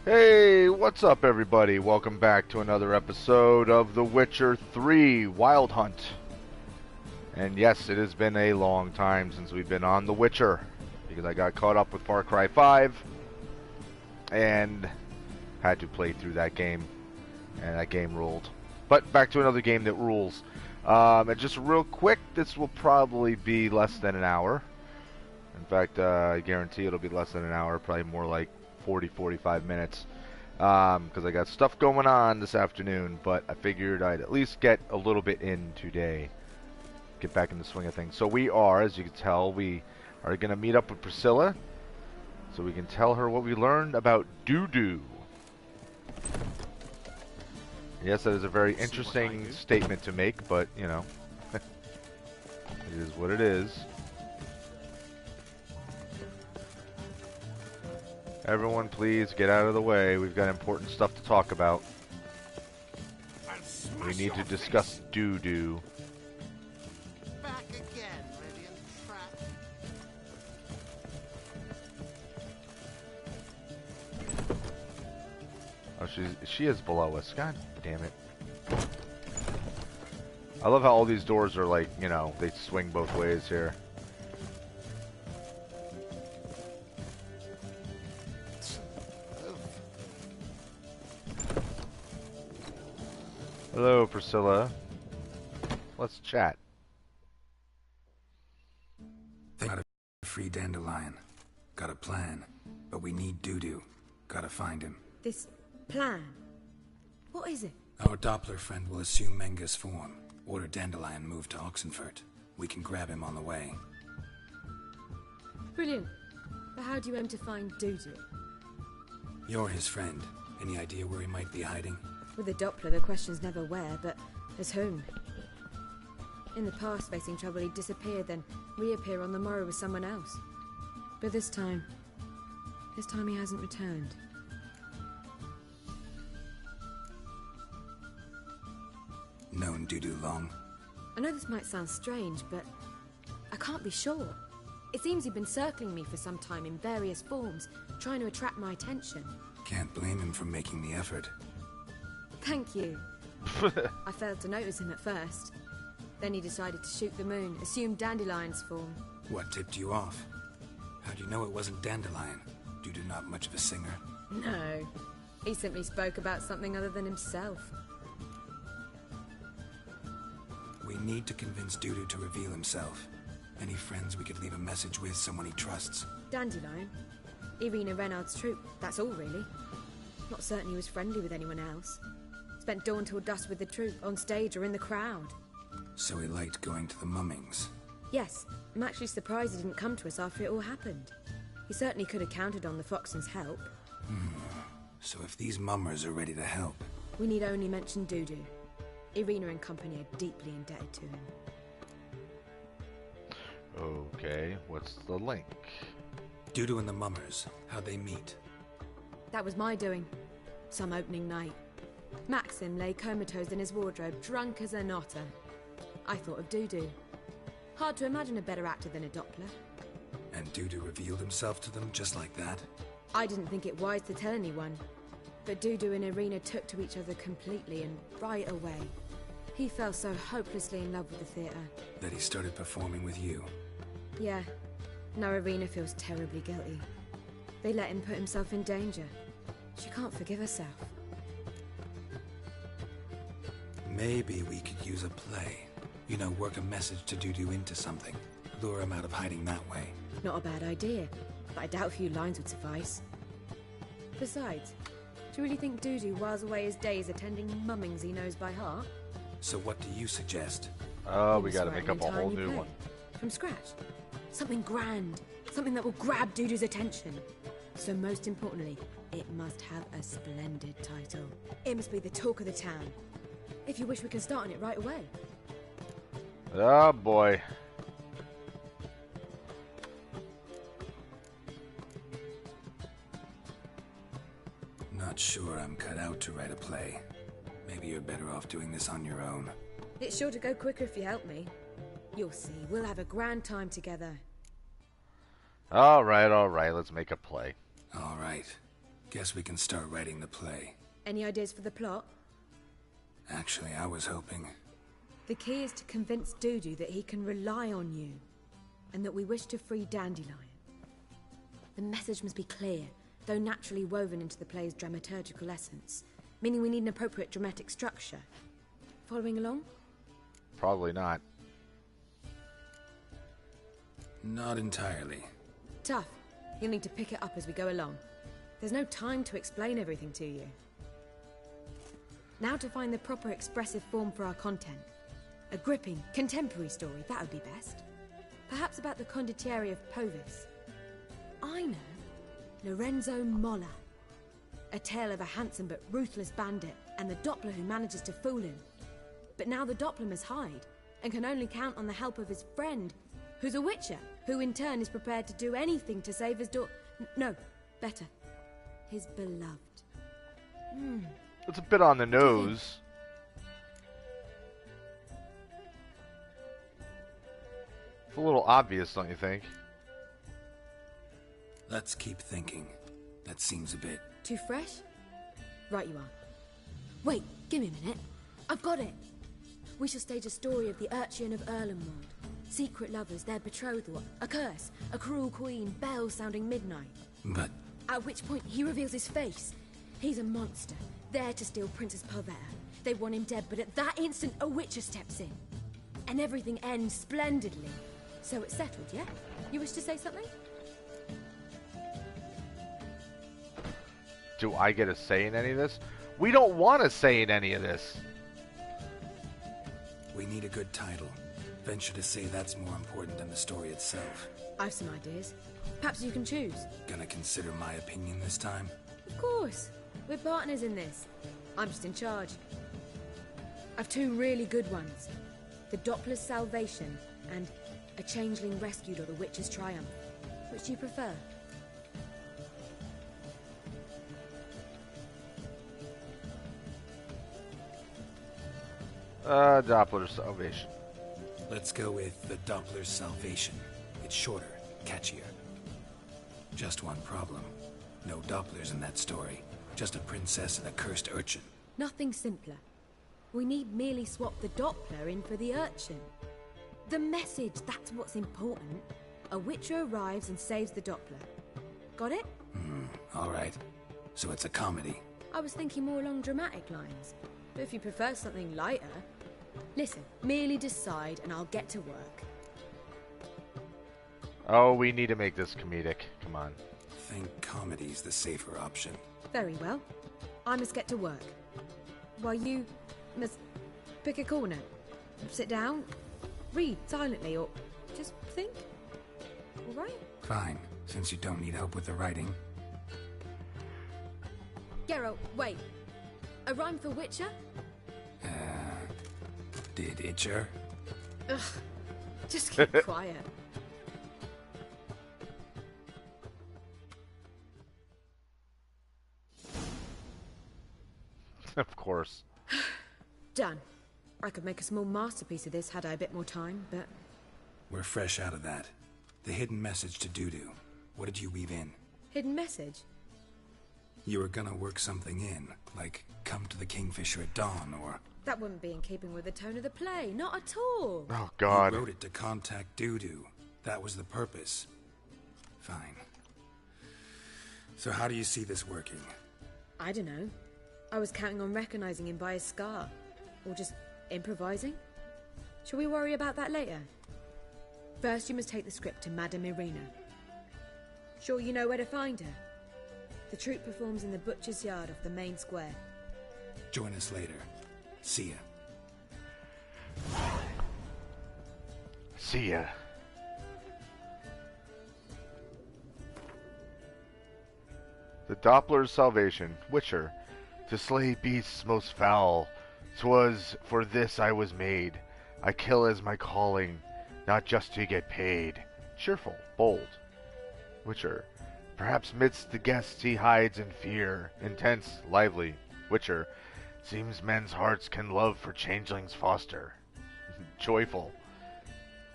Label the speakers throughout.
Speaker 1: Hey, what's up everybody? Welcome back to another episode of The Witcher 3 Wild Hunt. And yes, it has been a long time since we've been on The Witcher, because I got caught up with Far Cry 5 and had to play through that game, and that game ruled. But back to another game that rules. And just real quick, this will probably be less than an hour. In fact, I guarantee it'll be less than an hour, probably more like 40-45 minutes, because I got stuff going on this afternoon, but I figured I'd at least get a little bit in today, get back in the swing of things. So we are, as you can tell, we are going to meet up with Priscilla so we can tell her what we learned about doo-doo. Yes, that is a very interesting statement to make, but, you know, it is what it is. Everyone, please get out of the way. We've got important stuff to talk about. We need to discuss doo-doo.
Speaker 2: Back again, Radiant Trap.
Speaker 1: Oh, she is below us. God damn it. I love how all these doors are like, you know, they swing both ways here. Hello, Priscilla. Let's chat.
Speaker 3: Got a free dandelion. Got a plan. But we need doo-doo. Gotta find him.
Speaker 4: This plan? What is it?
Speaker 3: Our Doppler friend will assume Menga's form. Order Dandelion move to Oxenfurt. We can grab him on the way.
Speaker 4: Brilliant. But how do you aim to find Dudu?
Speaker 3: You're his friend. Any idea where he might be hiding?
Speaker 4: With the Doppler, the question's never where, but as whom? In the past, facing trouble, he'd disappear, then reappear on the morrow with someone else. But this time he hasn't returned.
Speaker 3: Known doo-doo long?
Speaker 4: I know this might sound strange, but I can't be sure. It seems he'd been circling me for some time in various forms, trying to attract my attention.
Speaker 3: Can't blame him for making the effort.
Speaker 4: Thank you. I failed to notice him at first. Then he decided to shoot the moon, assume Dandelion's form.
Speaker 3: What tipped you off? How'd you know it wasn't Dandelion? Doo-doo not much of a singer?
Speaker 4: No. He simply spoke about something other than himself.
Speaker 3: We need to convince Doo-doo to reveal himself. Any friends we could leave a message with, someone he trusts?
Speaker 4: Dandelion? Irina Renard's troop, that's all really. Not certain he was friendly with anyone else. Spent dawn till dusk with the troop, on stage or in the crowd.
Speaker 3: So he liked going to the mummings.
Speaker 4: Yes, I'm actually surprised he didn't come to us after it all happened. He certainly could have counted on the Foxen's help.
Speaker 3: So if these mummers are ready to help...
Speaker 4: We need only mention Dudu. Irina and company are deeply indebted to him.
Speaker 1: Okay, what's the link?
Speaker 3: Doo-doo and the mummers, how'd they meet?
Speaker 4: That was my doing. Some opening night. Maxim lay comatose in his wardrobe, drunk as an otter. I thought of Dudu. Hard to imagine a better actor than a Doppler.
Speaker 3: And Doo-doo revealed himself to them just like that?
Speaker 4: I didn't think it wise to tell anyone. But Dudu and Irina took to each other completely and right away. He fell so hopelessly in love with the theatre.
Speaker 3: That he started performing with you?
Speaker 4: Yeah. Now Irina feels terribly guilty. They let him put himself in danger. She can't forgive herself.
Speaker 3: Maybe we could use a play. You know, work a message to Doo-doo into something. Lure him out of hiding that way.
Speaker 4: Not a bad idea, but I doubt a few lines would suffice. Besides, do you really think Dudu whiles away his days attending mummings he knows by heart?
Speaker 3: So what do you suggest?
Speaker 1: Oh, we gotta make up a whole new
Speaker 4: play.
Speaker 1: one.
Speaker 4: From scratch. Something grand. Something that will grab Dudu's attention. So most importantly, it must have a splendid title. It must be the talk of the town. If you wish, we can start on it right away.
Speaker 1: Oh boy.
Speaker 3: Not sure I'm cut out to write a play. Maybe you're better off doing this on your own.
Speaker 4: It's sure to go quicker if you help me. You'll see, we'll have a grand time together.
Speaker 1: Alright, let's make a play.
Speaker 3: All right. Guess we can start writing the play.
Speaker 4: Any ideas for the plot?
Speaker 3: Actually, I was hoping...
Speaker 4: The key is to convince Dudu that he can rely on you, and that we wish to free Dandelion. The message must be clear, though naturally woven into the play's dramaturgical essence, meaning we need an appropriate dramatic structure. Following along?
Speaker 1: Probably not.
Speaker 3: Not entirely.
Speaker 4: Tough. You'll need to pick it up as we go along. There's no time to explain everything to you. Now to find the proper expressive form for our content. A gripping, contemporary story, that would be best. Perhaps about the condottieri of Povis. I know. Lorenzo Molla. A tale of a handsome but ruthless bandit and the Doppler who manages to fool him. But now the Doppler must hide and can only count on the help of his friend, who's a witcher, who in turn is prepared to do anything to save his no, better, his beloved.
Speaker 1: It's a bit on the nose. It's a little obvious, don't you think?
Speaker 3: Let's keep thinking. That seems a bit...
Speaker 4: Too fresh? Right you are. Wait, give me a minute. I've got it. We shall stage a story of the Urchin of Erlenwald. Secret lovers, their betrothal, a curse, a cruel queen, bells sounding midnight.
Speaker 3: But...
Speaker 4: At which point he reveals his face. He's a monster, there to steal Princess Pavetta. They want him dead, but at that instant a witcher steps in. And everything ends splendidly. So it's settled, yeah? You wish to say something?
Speaker 1: Do I get a say in any of this? We don't want to say in any of this.
Speaker 3: we need a good title. Venture to say that's more important than the story itself.
Speaker 4: I've some ideas. Perhaps you can choose.
Speaker 3: Gonna consider my opinion this time?
Speaker 4: Of course. We're partners in this. I'm just in charge. I've two really good ones. The Doppler's Salvation and A Changeling Rescued or The Witch's Triumph. Which do you prefer?
Speaker 1: Doppler's Salvation.
Speaker 3: Let's go with the Doppler's Salvation. It's shorter, catchier. Just one problem. No Dopplers in that story. Just a princess and a cursed urchin.
Speaker 4: Nothing simpler. We need merely swap the Doppler in for the urchin. The message, that's what's important. A witcher arrives and saves the Doppler. Got it?
Speaker 3: All right. So it's a comedy.
Speaker 4: I was thinking more along dramatic lines. But if you prefer something lighter... Listen, merely decide and I'll get to work.
Speaker 1: Oh, we need to make this comedic. Come on.
Speaker 3: Think comedy's the safer option.
Speaker 4: Very well. I must get to work. While you must pick a corner. Sit down, read silently, or just think. All right?
Speaker 3: Fine, since you don't need help with the writing.
Speaker 4: Geralt, wait. A rhyme for Witcher?
Speaker 3: Did Itcher?
Speaker 4: Ugh. Just keep quiet.
Speaker 1: Of course.
Speaker 4: Done. I could make a small masterpiece of this had I a bit more time, but...
Speaker 3: We're fresh out of that. The hidden message to Dudu. What did you weave in?
Speaker 4: Hidden message?
Speaker 3: You were gonna work something in, like come to the Kingfisher at dawn, or...
Speaker 4: That wouldn't be in keeping with the tone of the play, not at all.
Speaker 1: Oh, God.
Speaker 3: You wrote it to contact Dudu. That was the purpose. Fine. So how do you see this working?
Speaker 4: I don't know. I was counting on recognizing him by his scar. Or just improvising. Shall we worry about that later? First, you must take the script to Madame Irina. Sure you know where to find her? The troupe performs in the butcher's yard off the main square.
Speaker 3: Join us later. See ya.
Speaker 1: See ya. The Doppler's Salvation, Witcher. To slay beasts most foul. 'Twas for this I was made. I kill as my calling, not just to get paid. Cheerful, bold. Witcher. Perhaps midst the guests he hides in fear. Intense, lively. Witcher. Seems men's hearts can love for changelings foster. Joyful.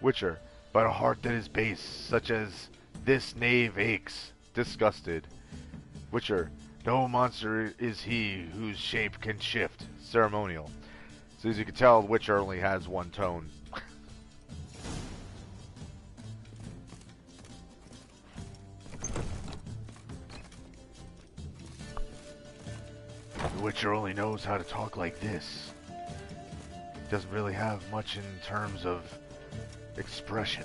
Speaker 1: Witcher. But a heart that is base, such as this knave aches. Disgusted. Witcher. No monster is he whose shape can shift. Ceremonial. So as you can tell, Witcher only has one tone. The Witcher only knows how to talk like this. He doesn't really have much in terms of expression.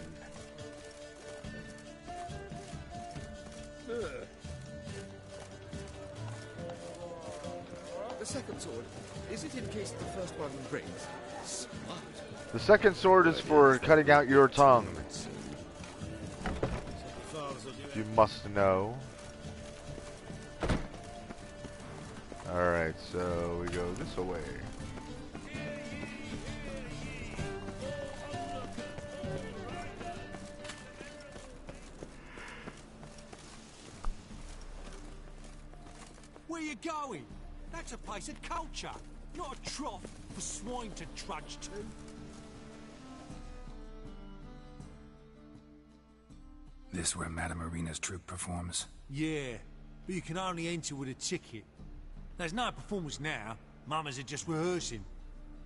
Speaker 5: The second sword, is it in case the first one breaks? Smart.
Speaker 1: The second sword is for cutting out your tongue. You must know. Alright, so we go this way.
Speaker 6: Where you going? That's a place of culture, not a trough for swine to trudge to.
Speaker 3: This where Madame Marina's troupe performs?
Speaker 6: Yeah, but you can only enter with a ticket. There's no performance now. Mamas are just rehearsing.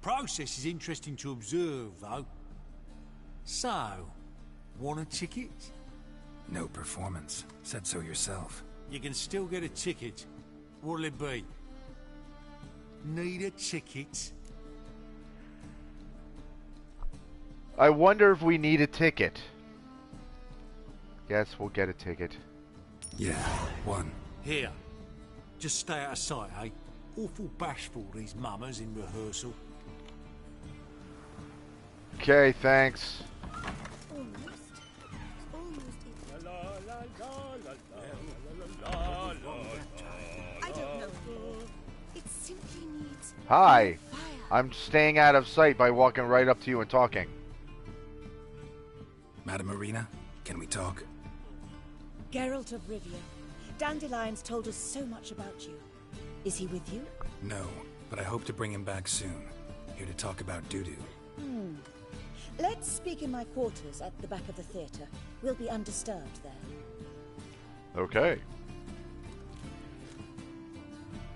Speaker 6: Process is interesting to observe, though. So, want a ticket?
Speaker 3: No performance. Said so yourself.
Speaker 6: You can still get a ticket. What'll it be? Need a ticket?
Speaker 1: I wonder if we need a ticket. Yes, we'll get a ticket.
Speaker 3: Yeah, one.
Speaker 6: Here. Just stay out of sight, eh? Awful bashful, these mamas in rehearsal.
Speaker 1: Okay, thanks.
Speaker 4: I don't know. It simply needs
Speaker 1: Hi.
Speaker 4: fire.
Speaker 1: I'm staying out of sight by walking right up to you and talking.
Speaker 3: Madame Marina, can we talk?
Speaker 7: Geralt of Rivia, Dandelion's told us so much about you. Is he with you?
Speaker 3: No, but I hope to bring him back soon. Here to talk about Dudu.
Speaker 7: Let's speak in my quarters at the back of the theatre. We'll be undisturbed there.
Speaker 1: Okay.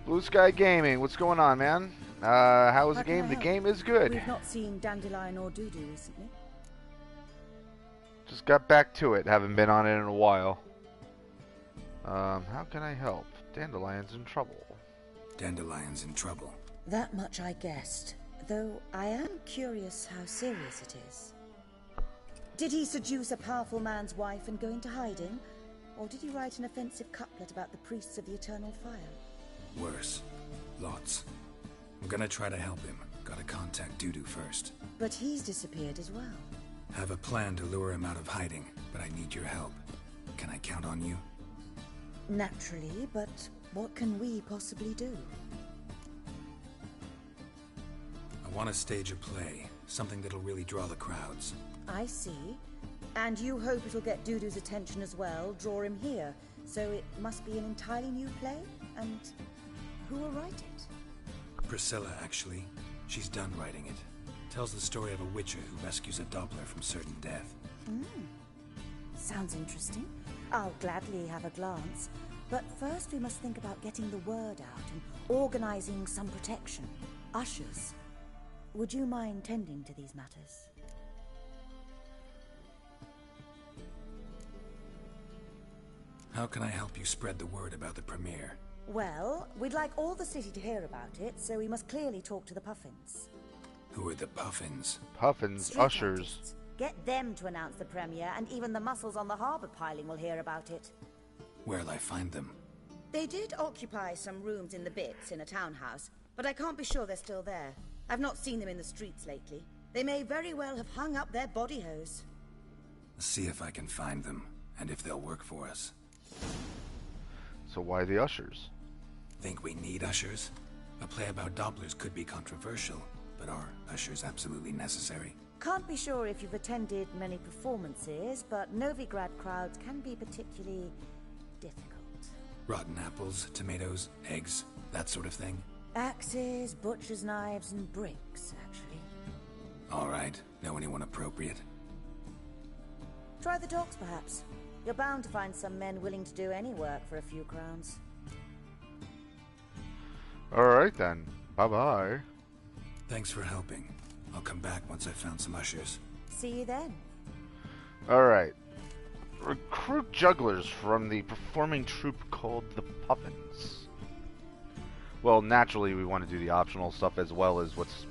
Speaker 1: Blue Sky Gaming, what's going on, man? How was the
Speaker 7: How can
Speaker 1: game?
Speaker 7: I
Speaker 1: The
Speaker 7: help?
Speaker 1: game is good.
Speaker 7: We've not seen Dandelion or Dudu recently.
Speaker 1: Just got back to it. Haven't been on it in a while. How can I help? Dandelion's in trouble.
Speaker 3: Dandelion's in trouble.
Speaker 7: That much I guessed, though I am curious how serious it is. Did he seduce a powerful man's wife and go into hiding? Or did he write an offensive couplet about the priests of the eternal fire?
Speaker 3: Worse. Lots. I'm gonna try to help him. Gotta contact Dudu first.
Speaker 7: But he's disappeared as well.
Speaker 3: Have a plan to lure him out of hiding, but I need your help. Can I count on you?
Speaker 7: Naturally, but what can we possibly do?
Speaker 3: I want to stage a play. Something that'll really draw the crowds.
Speaker 7: I see. And you hope it'll get Dudu's attention as well, draw him here. So it must be an entirely new play? And who will write it?
Speaker 3: Priscilla, actually. She's done writing it. Tells the story of a witcher who rescues a Doppler from certain death.
Speaker 7: Sounds interesting. I'll gladly have a glance. But first we must think about getting the word out and organizing some protection. Ushers. Would you mind tending to these matters?
Speaker 3: How can I help you spread the word about the premiere?
Speaker 7: Well, we'd like all the city to hear about it, so we must clearly talk to the Puffins.
Speaker 3: Who are the Puffins?
Speaker 1: Puffins,
Speaker 7: Street
Speaker 1: ushers.
Speaker 7: artists. Get them to announce the premiere, and even the muscles on the harbour piling will hear about it.
Speaker 3: Where'll I find them?
Speaker 7: They did occupy some rooms in the Bits in a townhouse, but I can't be sure they're still there. I've not seen them in the streets lately. They may very well have hung up their body hose.
Speaker 3: See if I can find them, and if they'll work for us.
Speaker 1: So why the ushers?
Speaker 3: Think we need ushers? A play about Dopplers could be controversial, but are ushers absolutely necessary?
Speaker 7: Can't be sure if you've attended many performances, but Novigrad crowds can be particularly difficult.
Speaker 3: Rotten apples, tomatoes, eggs, that sort of thing?
Speaker 7: Axes, butcher's knives, and bricks, actually.
Speaker 3: Alright, know anyone appropriate?
Speaker 7: Try the docks, perhaps. You're bound to find some men willing to do any work for a few crowns.
Speaker 1: Alright then. Bye-bye.
Speaker 3: Thanks for helping. I'll come back once I've found some ushers.
Speaker 7: See you then.
Speaker 1: Alright. Recruit jugglers from the performing troupe called the Puffins. Well, naturally we want to do the optional stuff as well as what's,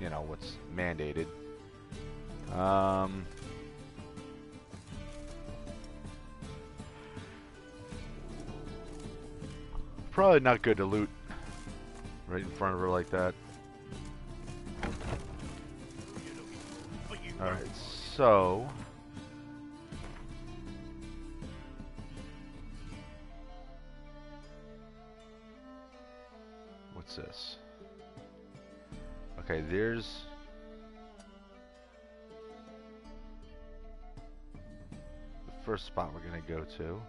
Speaker 1: you know, what's mandated. Probably not good to loot right in front of her like that. Alright, so... what's this? Okay, there's... the first spot we're gonna go to.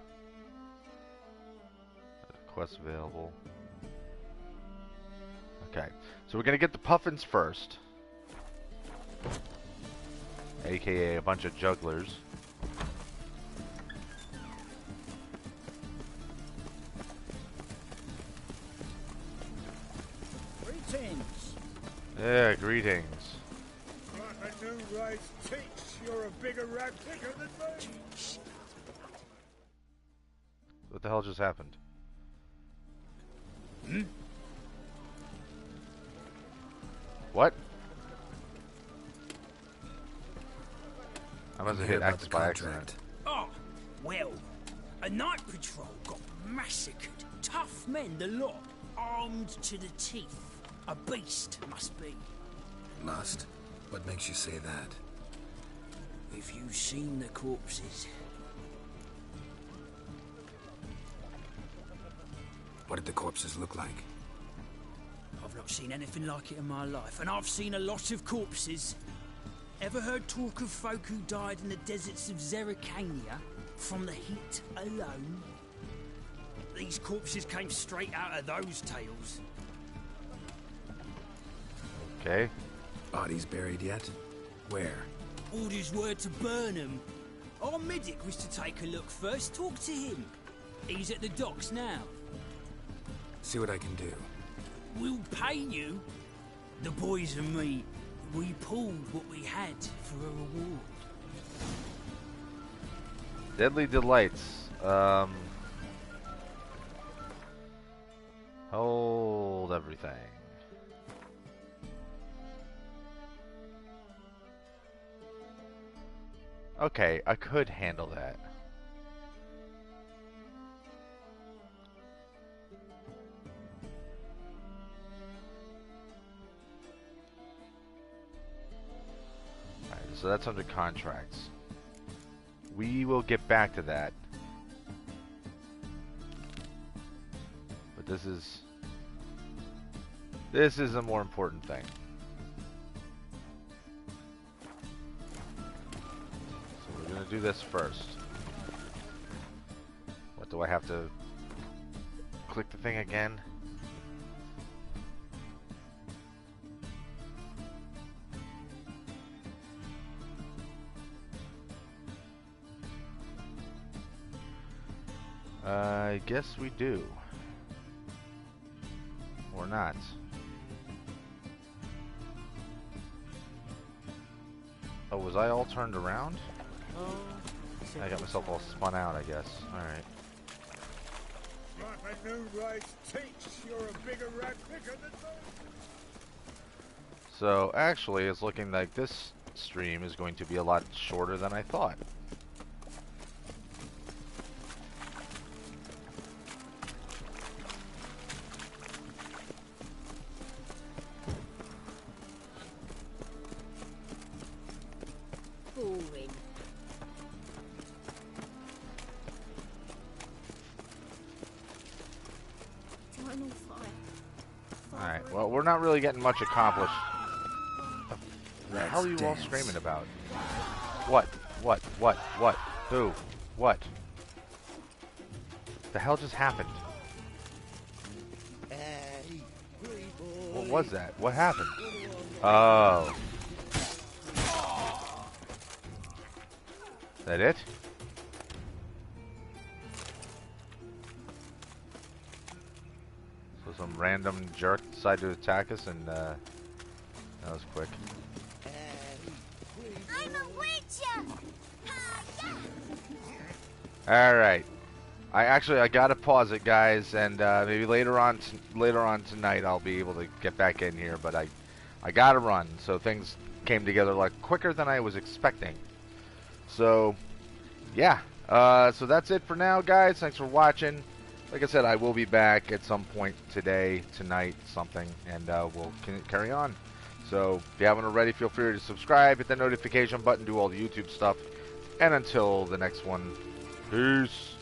Speaker 1: Quest available. Okay, so we're gonna get the Puffins first. AKA a bunch of jugglers.
Speaker 8: Greetings.
Speaker 1: Yeah, greetings.
Speaker 8: Like a new rice teach, you're a bigger rat picker than me.
Speaker 1: What the hell just happened? What? I must have hit X by accident.
Speaker 9: Oh, well, a night patrol got massacred. Tough men, the lot, armed to the teeth. A beast, must be.
Speaker 3: Must? What makes you say that?
Speaker 9: If you've seen the corpses.
Speaker 3: What did the corpses look like?
Speaker 9: I've not seen anything like it in my life, and I've seen a lot of corpses. Ever heard talk of folk who died in the deserts of Zerrikania from the heat alone? These corpses came straight out of those tales.
Speaker 1: Okay.
Speaker 3: Bodies buried yet? Where?
Speaker 9: Orders were to burn them. Our medic was to take a look first, talk to him. He's at the docks now.
Speaker 3: See what I can do.
Speaker 9: We'll pay you. The boys and me, we pulled what we had for a reward.
Speaker 1: Deadly Delights. Hold everything. Okay, I could handle that. Alright, so that's under contracts. We will get back to that. But this is a more important thing. So we're gonna do this first. What, do I have to click the thing again? I guess we do. Or not. Oh, was I all turned around? I got myself all spun out, I guess. Alright.
Speaker 8: Like a new rice teach, you're a bigger rat picker than me.
Speaker 1: So, actually, it's looking like this stream is going to be a lot shorter than I thought.
Speaker 4: Boring. Final fire.
Speaker 1: Alright, well, we're not really getting much accomplished. What the
Speaker 3: Let's
Speaker 1: hell are you all
Speaker 3: dance.
Speaker 1: screaming about? What? What? Who? What? The hell just happened? What was that? What happened? Oh. Is that it? So So some random jerk decided to attack us, and that was quick.
Speaker 10: I'm a witcher!
Speaker 1: Alright. I gotta pause it, guys, and maybe later on tonight I'll be able to get back in here, but I gotta run, so things came together like quicker than I was expecting. So yeah, so that's it for now, guys. Thanks for watching. Like I said, I will be back at some point today, tonight, something, and we'll carry on. So if you haven't already, feel free to subscribe, hit the notification button, do all the YouTube stuff, and until the next one, peace.